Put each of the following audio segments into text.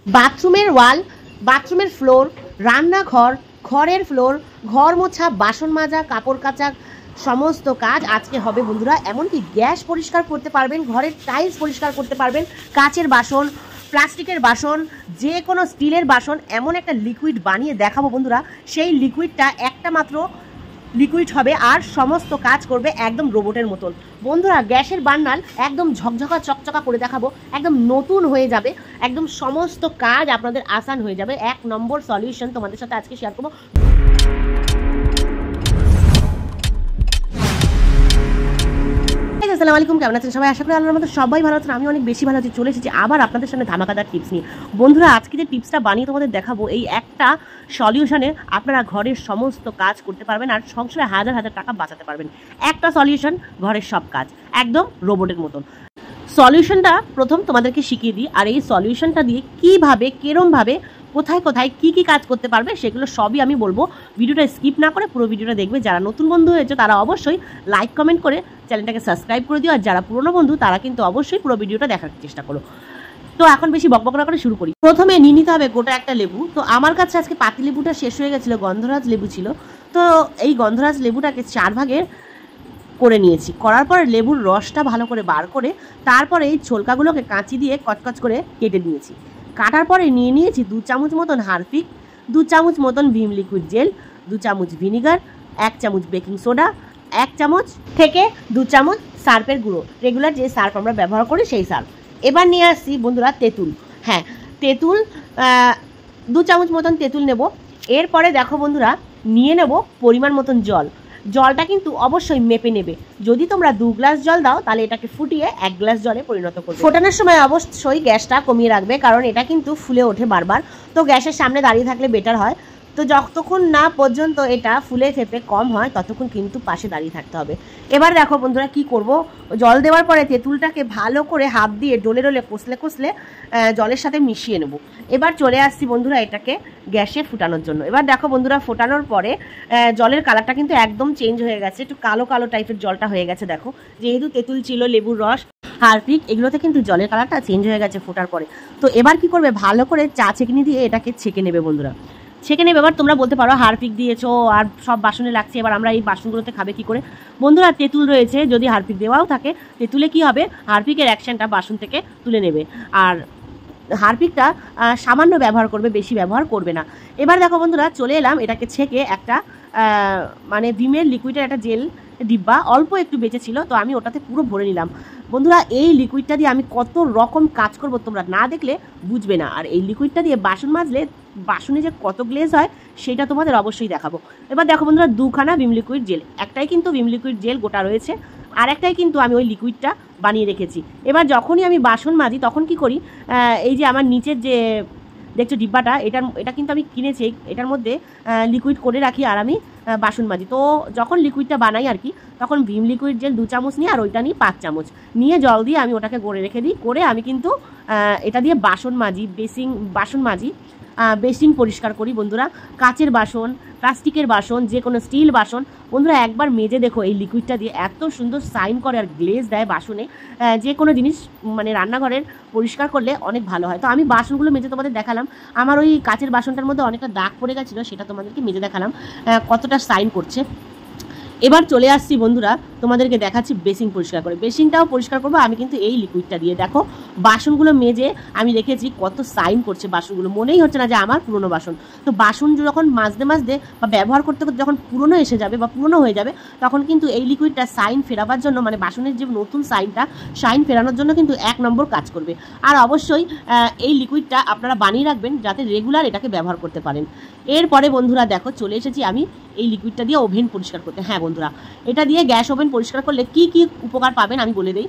বাথরুমের ওয়াল, বাথরুমের ফ্লোর, রান্নাঘর, ঘরের ফ্লোর, ঘর মোছা, বাসন মাজা, কাপড় কাচা, সমস্ত কাজ আজকে হবে বন্ধুরা। এমনকি গ্যাস পরিষ্কার করতে পারবেন, ঘরের টাইলস পরিষ্কার করতে পারবেন, কাচের বাসন, প্লাস্টিকের বাসন, যে কোনো স্টিলের বাসন, এমন একটা লিকুইড বানিয়ে দেখাবো বন্ধুরা। সেই লিকুইডটা একটা মাত্র লিকুইড হবে আর সমস্ত কাজ করবে একদম রোবটের মতন বন্ধুরা। গ্যাসের বার্নাল একদম ঝকঝকা চকচকা করে দেখাবো, একদম নতুন হয়ে যাবে, একদম সমস্ত কাজ আপনাদের আসান হয়ে যাবে। 1 নম্বর সলিউশন তোমাদের সাথে আজকে শেয়ার করবো। আসসালামু আলাইকুম, কেমন আছেন সবাই? আশা করি আল্লাহর মধ্যে সবাই ভালো আছেন। আমি অনেক বেশি ভালো আছি। চলে এসেছি আবার আপনাদের সামনে ধামাকাদার টিপস নিয়ে বন্ধুরা। আজকে যে টিপসটা বানিয়ে তোমাদের দেখাবো, এই একটা সলিউশনে আপনারা ঘরের সমস্ত কাজ করতে পারবেন আর সংসারে হাজার হাজার টাকা বাঁচাতে পারবেন। একটা সলিউশন, ঘরের সব কাজ একদম রোবটের মতন। সলিউশনটা প্রথম তোমাদেরকে শিখিয়ে দিই, আর এই সলিউশনটা দিয়ে কীভাবে, কেরমভাবে, কোথায় কোথায় কী কী কাজ করতে পারবে সেগুলো সবই আমি বলবো। ভিডিওটা স্কিপ না করে পুরো ভিডিওটা দেখবে। যারা নতুন বন্ধু হয়েছে তারা অবশ্যই লাইক কমেন্ট করে চ্যানেলটাকে সাবস্ক্রাইব করে দিও, আর যারা পুরনো বন্ধু তারা কিন্তু অবশ্যই পুরো ভিডিওটা দেখার চেষ্টা করো। তো এখন বেশি বকবক না করে শুরু করি। প্রথমে নিয়ে নিতে হবে গোটা একটা লেবু। তো আমার কাছে আজকে পাতি লেবুটা শেষ হয়ে গেছিলো, গন্ধরাজ লেবু ছিল। তো এই গন্ধরাজ লেবুটাকে 4 ভাগে করে নিয়েছি। করার পর লেবুর রসটা ভালো করে বার করে তারপরে এই ছোলকাগুলোকে কাঁচি দিয়ে কচকচ করে কেটে নিয়েছি। কাটার পরে নিয়ে নিয়েছি 2 চামচ মতন হারপিক, 2 চামচ মতন ভিম লিকুইড জেল, 2 চামচ ভিনিগার, 1 চামচ বেকিং সোডা, 1 চামচ থেকে 2 চামচ সার্ফের গুঁড়ো, রেগুলার যে সার্ফ আমরা ব্যবহার করি সেই সার্ফ। এবার নিয়ে আসছি বন্ধুরা তেঁতুল। হ্যাঁ, তেঁতুল 2 চামচ মতন তেঁতুল নেব। এরপরে দেখো বন্ধুরা, নিয়ে নেব পরিমাণ মতন জল। জলটা কিন্তু অবশ্যই মেপে নেবে। যদি তোমরা 2 গ্লাস জল দাও তাহলে এটাকে ফুটিয়ে 1 গ্লাস জলে পরিণত করবে। ফোটানোর সময় অবশ্যই গ্যাসটা কমিয়ে রাখবে, কারণ এটা কিন্তু ফুলে ওঠে বারবার। তো গ্যাসের সামনে দাঁড়িয়ে থাকলে বেটার হয়। তো যতক্ষণ না পর্যন্ত এটা ফুলে ফেপে কম হয় ততক্ষণ কিন্তু পাশে দাঁড়িয়ে থাকতে হবে। এবার দেখো বন্ধুরা কি করব, জল দেওয়ার পরে তেঁতুলটাকে ভালো করে হাত দিয়ে ডলে ডলে কষলে কষলে জলের সাথে মিশিয়ে নেব। এবার চলে আসছি বন্ধুরা এটাকে গ্যাসে ফুটানোর জন্য। এবার দেখো বন্ধুরা, ফোটানোর পরে জলের কালারটা কিন্তু একদম চেঞ্জ হয়ে গেছে, একটু কালো কালো টাইপের জলটা হয়ে গেছে। দেখো, যেহেতু তেঁতুল ছিল, লেবুর রস, হারপিক, এগুলোতে কিন্তু জলের কালারটা চেঞ্জ হয়ে গেছে ফোটার পরে। তো এবার কি করবে, ভালো করে চা ছেঁকনি দিয়ে এটাকে ছেঁকে নেবে বন্ধুরা, ছেঁকে নেবে। এবার তোমরা বলতে পারো হারপিক দিয়েছো আর সব বাসনে লাগছে, এবার আমরা এই বাসনগুলোতে খাবে কি করে? বন্ধুরা, তেঁতুল রয়েছে, যদি হারপিক দেওয়াও থাকে তেঁতুলে কি হবে, হারপিকের অ্যাকশনটা বাসন থেকে তুলে নেবে। আর হারপিকটা সামান্য ব্যবহার করবে, বেশি ব্যবহার করবে না। এবার দেখো বন্ধুরা, চলে এলাম এটাকে ছেঁকে একটা মানে ভিমের লিকুইডের একটা জেল ডিব্বা অল্প একটু বেঁচে ছিল, তো আমি ওটাতে পুরো ভরে নিলাম। বন্ধুরা, এই লিকুইডটা দিয়ে আমি কত রকম কাজ করব তোমরা না দেখলে বুঝবে না। আর এই লিকুইডটা দিয়ে বাসন মাজলে বাসনে যে কত গ্লেজ হয় সেটা তোমাদের অবশ্যই দেখাবো। এবার দেখো বন্ধুরা, 2খানা ভিম লিকুইড জেল, একটাই কিন্তু ভিম লিকুইড জেল গোটা রয়েছে, আর একটাই কিন্তু আমি ওই লিকুইডটা বানিয়ে রেখেছি। এবার যখনই আমি বাসন মাজি তখন কি করি, এই যে আমার নিচের যে দেখছো ডিব্বাটা, এটা কিন্তু আমি কিনেছি, এটার মধ্যে লিকুইড করে রাখি আর আমি বাসন মাজি। তো যখন লিকুইডটা বানাই আর কি, তখন ভিম লিকুইড জেল 2 চামচ নিই আর ওইটা নিই 5 চামচ নিয়ে জল দিয়ে আমি ওটাকে গড়ে রেখে দিই। করে আমি কিন্তু এটা দিয়ে বাসন মাজি, বেসিন পরিষ্কার করি বন্ধুরা। কাচের বাসন, প্লাস্টিকের বাসন, যে কোনো স্টিল বাসন বন্ধুরা একবার মেজে দেখো, এই লিকুইডটা দিয়ে এত সুন্দর সাইন করে আর গ্লেজ দেয় বাসনে। যে কোনো জিনিস মানে রান্নাঘরের পরিষ্কার করলে অনেক ভালো হয়। তো আমি বাসনগুলো মেজে তোমাদের দেখালাম। আমার ওই কাচের বাসনটার মধ্যে অনেকটা দাগ পড়ে গেছিলো, সেটা তোমাদেরকে মেজে দেখালাম কতটা সাইন করছে। এবার চলে আসছি বন্ধুরা, তোমাদেরকে দেখাচ্ছি বেসিন পরিষ্কার করে। বেসিনটাও পরিষ্কার করবো আমি কিন্তু এই লিকুইডটা দিয়ে। দেখো, বাসনগুলো মেজে আমি দেখেছি কত সাইন করছে বাসনগুলো, মনেই হচ্ছে না যে আমার পুরনো বাসন। তো বাসন যখন মাজতে মাজতে বা ব্যবহার করতে করতে যখন পুরনো এসে যাবে বা পুরনো হয়ে যাবে, তখন কিন্তু এই লিকুইডটা সাইন ফেরাবার জন্য, মানে বাসনের যে নতুন সাইন ফেরানোর জন্য কিন্তু 1 নম্বর কাজ করবে। আর অবশ্যই এই লিকুইডটা আপনারা বানিয়ে রাখবেন যাতে রেগুলার এটাকে ব্যবহার করতে পারেন। এরপরে বন্ধুরা দেখো, চলে এসেছি আমি এই লিকুইডটা দিয়ে ওভেন পরিষ্কার করতে। হ্যাঁ বন্ধুরা, এটা দিয়ে গ্যাস ওভেন পরিষ্কার করলে কি কি উপকার পাবেন আমি বলে দিই।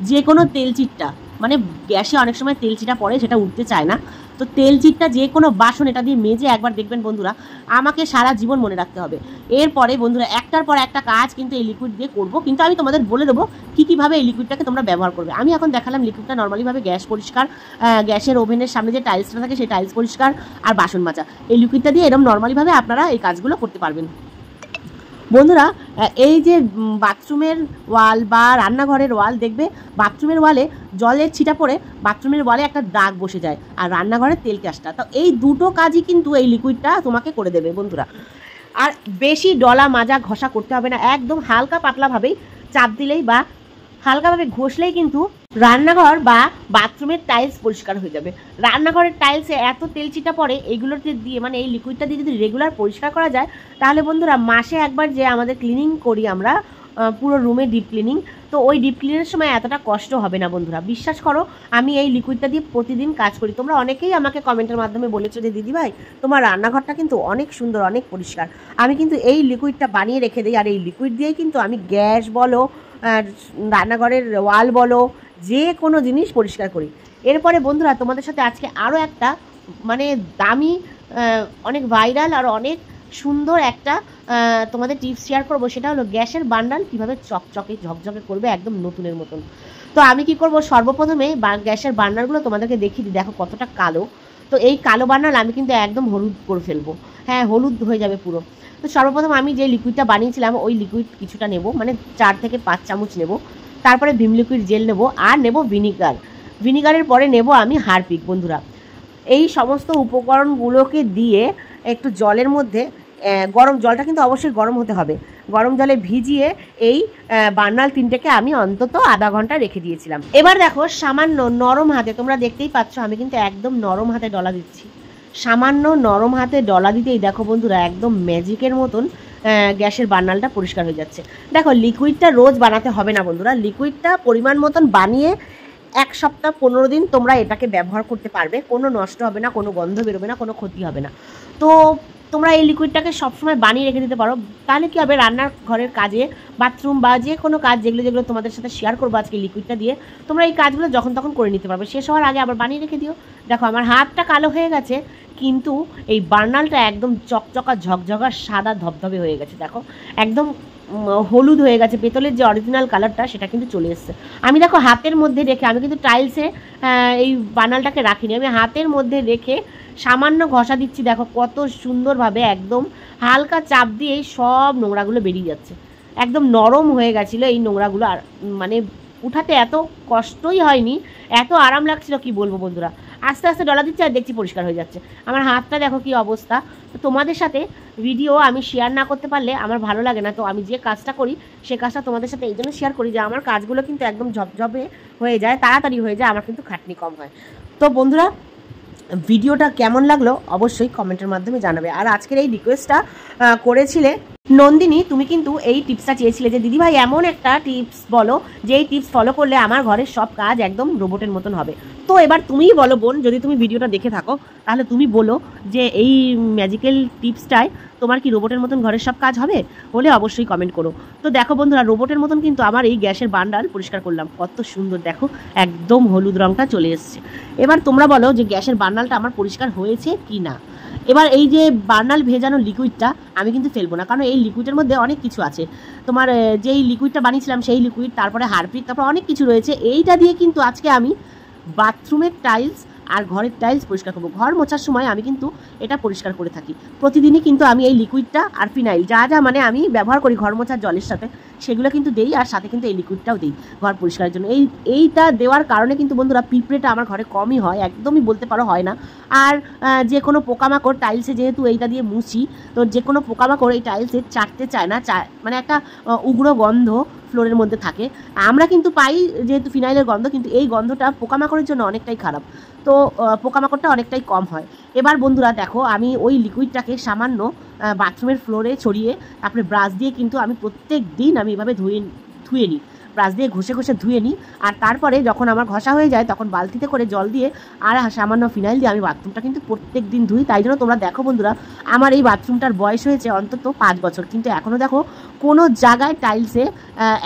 যে কোনো তেলচিটটা, মানে গ্যাসে অনেক সময় তেলচিটা পড়ে, সেটা উঠতে চায় না, তো তেলচিটটা যে কোনো বাসন এটা দিয়ে মেজে একবার দেখবেন বন্ধুরা, আমাকে সারা জীবন মনে রাখতে হবে। এরপরে বন্ধুরা একটার পর একটা কাজ কিন্তু এই লিকুইড দিয়ে করবো, কিন্তু আমি তোমাদের বলে দেবো কীভাবে এই লিকুইডটাকে তোমরা ব্যবহার করবে। আমি এখন দেখালাম লিকুইডটা নর্মালিভাবে গ্যাস পরিষ্কার, গ্যাসের ওভেনের সামনে যে টাইলসটা থাকে সেই টাইলস পরিষ্কার আর বাসন মাজা। এই লিকুইডটা দিয়ে এরকম নর্মালিভাবে আপনারা এই কাজগুলো করতে পারবেন। বন্ধুরা এই যে বাথরুমের ওয়াল বা রান্নাঘরের ওয়াল দেখবে, বাথরুমের ওয়ালে জলের ছিটা পড়ে বাথরুমের ওয়ালে একটা দাগ বসে যায়, আর রান্নাঘরের তেল কাজটা, তো এই দুটো কাজই কিন্তু এই লিকুইডটা তোমাকে করে দেবে বন্ধুরা। আর বেশি ডলা মাজা ঘষা করতে হবে না, একদম হালকা পাতলাভাবেই চাপ দিলেই বা হালকাভাবে ঘষলেই কিন্তু রান্নাঘর বা বাথরুমের টাইলস পরিষ্কার হয়ে যাবে। রান্নাঘরের টাইলসে এত তেল চিটা পড়ে, এইগুলোতে দিয়ে মানে এই লিকুইডটা দিয়ে যদি রেগুলার পরিষ্কার করা যায়, তাহলে বন্ধুরা মাসে একবার যে আমাদের ক্লিনিং করি আমরা পুরো রুমে ডিপ ক্লিনিং, তো ওই ডিপ ক্লিনের সময় এতটা কষ্ট হবে না বন্ধুরা। বিশ্বাস করো, আমি এই লিকুইডটা দিয়ে প্রতিদিন কাজ করি। তোমরা অনেকেই আমাকে কমেন্টের মাধ্যমে বলেছো যে দিদিভাই তোমার রান্নাঘরটা কিন্তু অনেক সুন্দর, অনেক পরিষ্কার। আমি কিন্তু এই লিকুইডটা বানিয়ে রেখে দিই, আর এই লিকুইড দিয়েই কিন্তু আমি গ্যাস বলো, রান্নাঘরের ওয়াল বলো, যে কোনো জিনিস পরিষ্কার করি। এরপরে বন্ধুরা তোমাদের সাথে আজকে আরও একটা মানে দামি, অনেক ভাইরাল আর অনেক সুন্দর একটা তোমাদের টিপস শেয়ার করবো। সেটা হলো গ্যাসের বান্ডাল কীভাবে চকচকে ঝকঝকে করবে একদম নতুনের মতন। তো আমি কি করব, সর্বপ্রথমে গ্যাসের বান্ডালগুলো তোমাদেরকে দেখিয়ে দিই, দেখো কতটা কালো। তো এই কালো বান্ডাল আমি কিন্তু একদম হলুদ করে ফেলবো, হ্যাঁ হলুদ হয়ে যাবে পুরো। তো সর্বপ্রথম আমি যে লিকুইডটা বানিয়েছিলাম ওই লিকুইড কিছুটা নেব, মানে 4 থেকে 5 চামচ নেব। তারপরে ভিম লিকুইড জেল নেব, আর নেব ভিনিগার। ভিনিগারের পরে নেব আমি হারপিক। বন্ধুরা এই সমস্ত উপকরণগুলোকে দিয়ে একটু জলের মধ্যে, গরম জলটা কিন্তু অবশ্যই গরম হতে হবে, গরম জলে ভিজিয়ে এই বার্নাল 3টেকে আমি অন্তত আধা ঘন্টা রেখে দিয়েছিলাম। এবার দেখো সামান্য নরম হাতে, তোমরা দেখতেই পাচ্ছ আমি কিন্তু একদম নরম হাতে ডলা দিচ্ছি। সামান্য নরম হাতে ডলা দিতেই দেখো বন্ধুরা একদম ম্যাজিকের মতন গ্যাসের বার্নালটা পরিষ্কার হয়ে যাচ্ছে। দেখো লিকুইডটা রোজ বানাতে হবে না বন্ধুরা, লিকুইডটা পরিমাণ মতন বানিয়ে 1 সপ্তাহ 15 দিন তোমরা এটাকে ব্যবহার করতে পারবে, কোনো নষ্ট হবে না, কোনো গন্ধ বেরোবে না, কোনো ক্ষতি হবে না। তো তোমরা এই লিকুইডটাকে সবসময় বানিয়ে রেখে দিতে পারো। তাহলে কী হবে, রান্নার ঘরের কাজে, বাথরুম বা যে কোনো কাজ যেগুলো তোমাদের সাথে শেয়ার করবো আজকে লিকুইডটা দিয়ে, তোমরা এই কাজগুলো যখন তখন করে নিতে পারবে। শেষ হওয়ার আগে আবার বানিয়ে রেখে দিও। দেখো আমার হাতটা কালো হয়ে গেছে, কিন্তু এই বার্নালটা একদম চকচকা ঝকঝকা সাদা ধবধবে হয়ে গেছে। দেখো একদম হলুদ হয়ে গেছে, পেতলের যে অরিজিনাল কালারটা সেটা কিন্তু চলে এসছে। আমি দেখো হাতের মধ্যে রেখে, আমি কিন্তু টাইলসে এই বার্নালটাকে রাখিনি, আমি হাতের মধ্যে রেখে সামান্য ঘষা দিচ্ছি। দেখো কত সুন্দরভাবে একদম হালকা চাপ দিয়ে সব নোংরাগুলো বেরিয়ে যাচ্ছে, একদম নরম হয়ে গেছিলো এই নোংরাগুলো। আর মানে উঠাতে এত কষ্টই হয়নি, এত আরাম লাগছিল কি বলবো বন্ধুরা। আস্তে আস্তে ডলা দিচ্ছে আর দেখছি পরিষ্কার হয়ে যাচ্ছে। আমার হাতটা দেখো কি অবস্থা। তো তোমাদের সাথে ভিডিও আমি শেয়ার না করতে পারলে আমার ভালো লাগে না। তো আমি যে কাজটা করি সে কাজটা তোমাদের সাথে এই জন্য শেয়ার করি যে আমার কাজগুলো কিন্তু একদম ঝপঝপে হয়ে যায়, তাড়াতাড়ি হয়ে যায়, আমার কিন্তু খাটনি কম হয়। তো বন্ধুরা ভিডিওটা কেমন লাগলো অবশ্যই কমেন্টের মাধ্যমে জানাবে। আর আজকের এই রিকোয়েস্টটা করেছিলে নন্দিনী, তুমি কিন্তু এই টিপসটা চেয়েছিলে যে দিদিভাই এমন একটা টিপস বলো যে এই টিপস ফলো করলে আমার ঘরের সব কাজ একদম রোবটের মতন হবে। তো এবার তুমিই বলো বোন, যদি তুমি ভিডিওটা দেখে থাকো তাহলে তুমি বলো যে এই ম্যাজিক্যাল টিপসটায় তোমার কি রোবটের মতন ঘরের সব কাজ হবে, হলে অবশ্যই কমেন্ট করো। তো দেখো বন্ধুরা রোবটের মতন কিন্তু আমার এই গ্যাসের বান্ডাল পরিষ্কার করলাম, কত সুন্দর দেখো একদম হলুদ রঙটা চলে এসছে। এবার তোমরা বলো যে গ্যাসের বান্ডালটা আমার পরিষ্কার হয়েছে কি না। এবার এই যে বার্নাল ভেজানো লিকুইডটা আমি কিন্তু ফেলবো না, কারণ এই লিকুইডের মধ্যে অনেক কিছু আছে। তোমার যেই লিকুইডটা বানিয়েছিলাম সেই লিকুইড, তারপরে হারপিক, তারপর অনেক কিছু রয়েছে। এইটা দিয়ে কিন্তু আজকে আমি বাথরুমের টাইলস আর ঘরের টাইলস পরিষ্কার করবো। ঘর মোছার সময় আমি কিন্তু এটা পরিষ্কার করে থাকি প্রতিদিনই, কিন্তু আমি এই লিকুইডটা আর ফিনাইল যা যা মানে আমি ব্যবহার করি ঘর মোছার জলের সাথে সেগুলো কিন্তু দেই, আর সাথে কিন্তু এই লিকুইডটাও দিই ঘর পরিষ্কারের জন্য। এইটা দেওয়ার কারণে কিন্তু বন্ধুরা পিঁপড়েটা আমার ঘরে কমই হয়, একদমই বলতে পারো হয় না। আর যে কোনো পোকামাকড় টাইলসে যেহেতু এইটা দিয়ে মুছি, তো যে কোনো পোকামাকড় এই টাইলসে চাটতে চায় না, মানে একটা উগ্র গন্ধ ফ্লোরের মধ্যে থাকে। আমরা কিন্তু পাই যেহেতু ফিনাইলের গন্ধ, কিন্তু এই গন্ধটা পোকামাকড়ের জন্য অনেকটাই খারাপ, তো পোকামাকড়টা অনেকটাই কম হয়। এবার বন্ধুরা দেখো আমি ওই লিকুইডটাকে সামান্য বাথরুমের ফ্লোরে ছড়িয়ে তারপরে ব্রাশ দিয়ে কিন্তু আমি প্রত্যেক দিন আমি এভাবে ধুয়ে নিই, ব্রাশ দিয়ে ঘষে ঘষে ধুয়ে নিই। আর তারপরে যখন আমার ঘষা হয়ে যায় তখন বালতিতে করে জল দিয়ে আর সামান্য ফিনাইল দিয়ে আমি বাথরুমটা কিন্তু প্রত্যেক দিন ধুই। তাই জন্য তোমরা দেখো বন্ধুরা আমার এই বাথরুমটার বয়স হয়েছে অন্তত 5 বছর, কিন্তু এখনও দেখো কোনো জায়গায় টাইলসে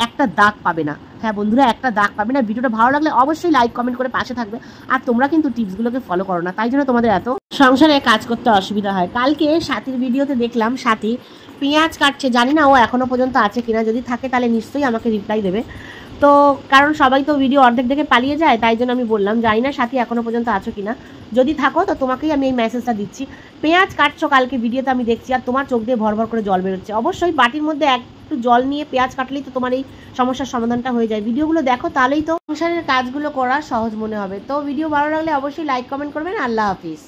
একটা দাগ পাবে না। হ্যাঁ বন্ধুরা একটা দাগ পাবে না। ভিডিওটা ভালো লাগলে অবশ্যই লাইক কমেন্ট করে পাশে থাকবে। আর তোমরা কিন্তু টিপসগুলোকে ফলো করো না, তাই জন্য তোমাদের এত সংসারে কাজ করতে অসুবিধা হয়। কালকে সাথীর ভিডিওতে দেখলাম সাথী পেঁয়াজ কাটছে, জানি না ও এখনও পর্যন্ত আছে কিনা, যদি থাকে তাহলে নিশ্চয়ই আমাকে রিপ্লাই দেবে। তো কারণ সবাই তো ভিডিও অর্ধেক দেখে পালিয়ে যায়, তাই জন্য আমি বললাম। জানি না সাথী এখনো পর্যন্ত আছো কিনা, যদি থাকো তো তোমাকেই আমি এই মেসেজটা দিচ্ছি। পেঁয়াজ কাটছো কালকে ভিডিওতে আমি দেখছি, আর তোমার চোখ দিয়ে ভর ভর করে জল বেরোচ্ছে। অবশ্যই বাটির মধ্যে একটু জল নিয়ে পেঁয়াজ কাটলেই তো তোমার এই সমস্যার সমাধানটা হয়ে যায়। ভিডিওগুলো দেখো, তাহলেই তো সংসারের কাজগুলো করা সহজ মনে হবে। তো ভিডিও ভালো লাগলে অবশ্যই লাইক কমেন্ট করবেন। আল্লাহ হাফিজ।